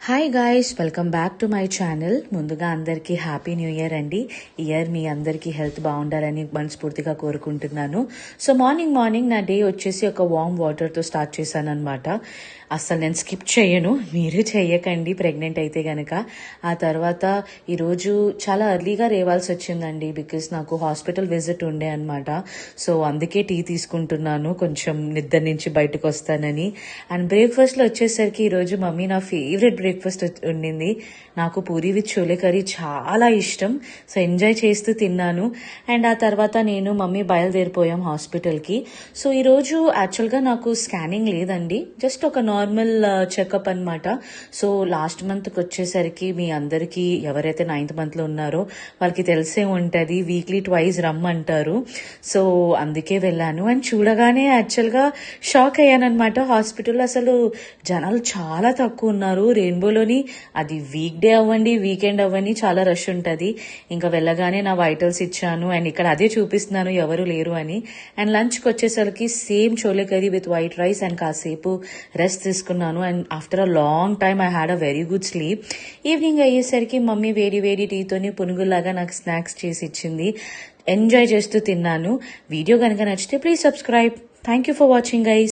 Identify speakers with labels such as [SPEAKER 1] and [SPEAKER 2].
[SPEAKER 1] Hi guys, welcome back to my channel. ముందుగా అందరికీ happy new year అండి. Year మీ అందరికీ హెల్త్ బాగుండాలని మనస్ఫూర్తిగా కోరుకుంటున్నాను. సో మార్నింగ్ నా డే వచ్చేసి ఒక వార్మ్ వాటర్తో స్టార్ట్ చేశాను అనమాట. అస్సలు నేను స్కిప్ చేయను, మీరు చెయ్యకండి ప్రెగ్నెంట్ అయితే గనక. ఆ తర్వాత ఈరోజు చాలా ఎర్లీగా లేవాల్సి వచ్చిందండి, బికాస్ నాకు హాస్పిటల్ విజిట్ ఉండే అనమాట. సో అందుకే టీ తీసుకుంటున్నాను, కొంచెం నిద్ర నుంచి బయటకు వస్తానని. అండ్ బ్రేక్ఫాస్ట్లో వచ్చేసరికి ఈరోజు మమ్మీ నా ఫేవరెట్ బ్రేక్ఫాస్ట్ ఉండింది. నాకు పూరి విత్ చోలే కర్రీ చాలా ఇష్టం. సో ఎంజాయ్ చేస్తూ తిన్నాను. అండ్ ఆ తర్వాత నేను మమ్మీ బయలుదేరిపోయాం హాస్పిటల్కి. సో ఈరోజు యాక్చువల్గా నాకు స్కానింగ్ లేదండి, జస్ట్ ఒక నార్మల్ చెకప్ అనమాట. సో లాస్ట్ మంత్కి వచ్చేసరికి మీ అందరికీ ఎవరైతే 9th monthలో ఉన్నారో వాళ్ళకి తెలిసే ఉంటుంది, వీక్లీ ట్వైస్ రమ్మంటారు. సో అందుకే వెళ్ళాను. అండ్ చూడగానే యాక్చువల్గా షాక్ అయ్యాను అనమాట. హాస్పిటల్లో అసలు జనాలు చాలా తక్కువ ఉన్నారు. రెయిన్బోలోని అది వీక్ డే అవ్వండి వీకెండ్ అవ్వండి చాలా రష్ ఉంటుంది. ఇంకా వెళ్ళగానే నా వైటల్స్ ఇచ్చాను అండ్ ఇక్కడ అదే చూపిస్తున్నాను ఎవరు లేరు అని. అండ్ లంచ్కి వచ్చేసరికి same chole curry with white rice and కాసేపు రెస్ట్ తీసుకున్నాను. And after a long time I had a very good sleep. Evening అయ్యేసరికి మమ్మీ వేడి వేడి టీతోని పునుగులాగా నాకు స్నాక్స్ చేసి ఇచ్చింది. ఎంజాయ్ చేస్తూ తిన్నాను. వీడియో కనుక నచ్చితే please subscribe. Thank you for watching guys.